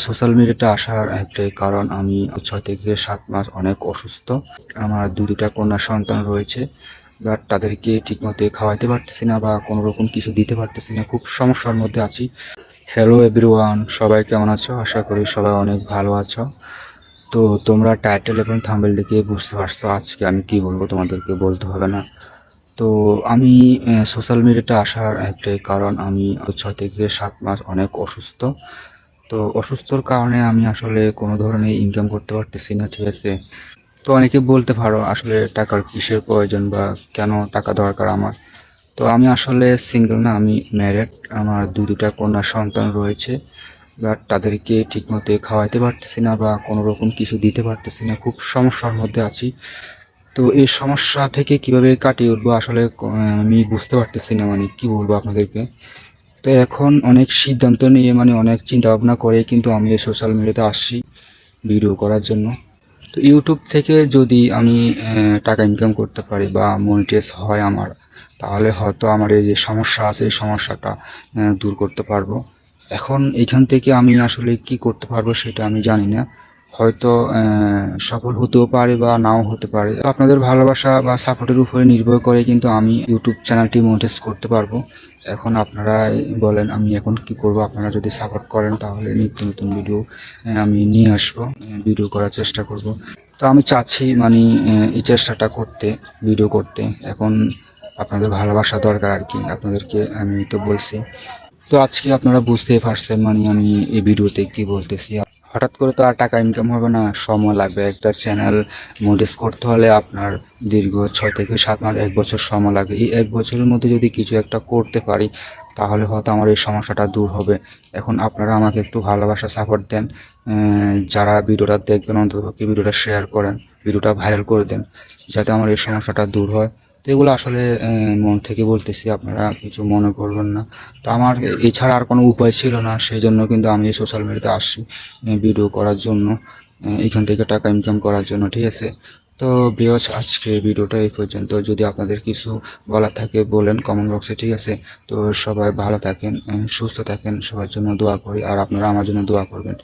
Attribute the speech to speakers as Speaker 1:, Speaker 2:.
Speaker 1: Social মিডিয়াতে আসার একটাই কারণ, আমি 6 থেকে 7 মাস অনেক অসুস্থ। আমার দুটা কন্যা সন্তান রয়েছে, বাট তাদেরকে ঠিকমতো খাওয়াইতে পারতেছি না বা কোনো রকম কিছু দিতে পারতেছি না, খুব সমস্যার মধ্যে আছি। হ্যালো এভরিওয়ান, সবাই কেমন আছো? আশা করি সবাই অনেক ভালো আছো। তো তোমরা টাইটেল এবং থাম্বনেল দেখে বুঝতে পারছো আজকে আমি কি বলবো, তোমাদেরকে বলতে হবে না। তো আমি সোশ্যাল মিডিয়াতে আসার একটাই কারণ, আমি 6 থেকে 7 মাস অনেক অসুস্থ। তো অসুস্থর কারণে আমি আসলে কোনো ধরনের ইনকাম করতে পারতেছি না, ঠিক আছে। তো অনেকে বলতে পারো আসলে টাকার কিসের প্রয়োজন বা কেন টাকা দরকার আমার। তো আমি আসলে সিঙ্গেল না, আমি ম্যারেড। আমার দুটা কন্যা সন্তান রয়েছে, বাট তাদেরকে ঠিকমতো খাওয়াইতে পারতেছি না বা কোনো রকম কিছু দিতে পারতেছি না, খুব সমস্যার মধ্যে আছি। তো এই সমস্যা থেকে কিভাবে কাটিয়ে উঠবো আসলে আমি বুঝতে পারতেছি না, মানে কি বলবো আপনাদেরকে। তো এখন অনেক সিদ্ধান্ত নিয়ে, মানে অনেক চিন্তা ভাবনা করে কিন্তু আমি এই সোশ্যাল মিডিয়াতে আসছি ভিডিও করার জন্য। তো ইউটিউব থেকে যদি আমি টাকা ইনকাম করতে পারি বা মনিটাইজ হয় আমার, তাহলে হয়তো আমার এই যে সমস্যা আছে এই সমস্যাটা দূর করতে পারবো। এখন এইখান থেকে আমি আসলে কি করতে পারবো সেটা আমি জানি না। হয়তো সফল হতেও পারে বা নাও হতে পারে। তো আপনাদের ভালোবাসা বা সাপোর্টের উপরে নির্ভর করে কিন্তু আমি ইউটিউব চ্যানেলটি মনিটাইজ করতে পারবো। এখন আপনারা বলেন আমি এখন কি করব। আপনারা যদি সাপোর্ট করেন তাহলে নিত্য নতুন ভিডিও আমি নিয়ে আসবো, ভিডিও করার চেষ্টা করব। তো আমি চাচ্ছি মানে এই চেষ্টাটা করতে, ভিডিও করতে। এখন আপনাদের ভালোবাসা দরকার আর কি, আপনাদেরকে আমি তো বলছি। তো আজকে আপনারা বুঝতেই পারছেন মানে আমি এই ভিডিওতে কি বলতেছি। হঠাৎ করে তো আর টাকা ইনকাম হবে না, সময় লাগবে। একটা চ্যানেল মনিটাইজ করতে হলে আপনার দীর্ঘ 6 থেকে 7 মাস, 1 বছর সময় লাগে। এই 1 বছরের মধ্যে যদি কিছু একটা করতে পারি তাহলে হয়তো আমার এই সমস্যাটা দূর হবে। এখন আপনারা আমাকে একটু ভালোবাসা সাপোর্ট দেন, যারা ভিডিওটা দেখবেন অন্ততপক্ষে ভিডিওটা শেয়ার করেন, ভিডিওটা ভাইরাল করে দেন, যাতে আমার এই সমস্যাটা দূর হয়। তো এগুলো আসলে মন থেকে বলতেছি, আপনারা কিছু মনে করবেন না। তো আমার এছাড়া আর কোনো উপায় ছিল না, সেই জন্য কিন্তু আমি সোশ্যাল মিডিয়াতে আসছি ভিডিও করার জন্য, এখান থেকে টাকা ইনকাম করার জন্য, ঠিক আছে। তো ভিউয়ার্স, আজকে ভিডিওটা এই পর্যন্ত। যদি আপনাদের কিছু বলার থাকে বলেন কমেন্ট বক্সে, ঠিক আছে। তো সবাই ভালো থাকেন, সুস্থ থাকেন, সবার জন্য দোয়া করি, আর আপনারা আমার জন্য দোয়া করবেন।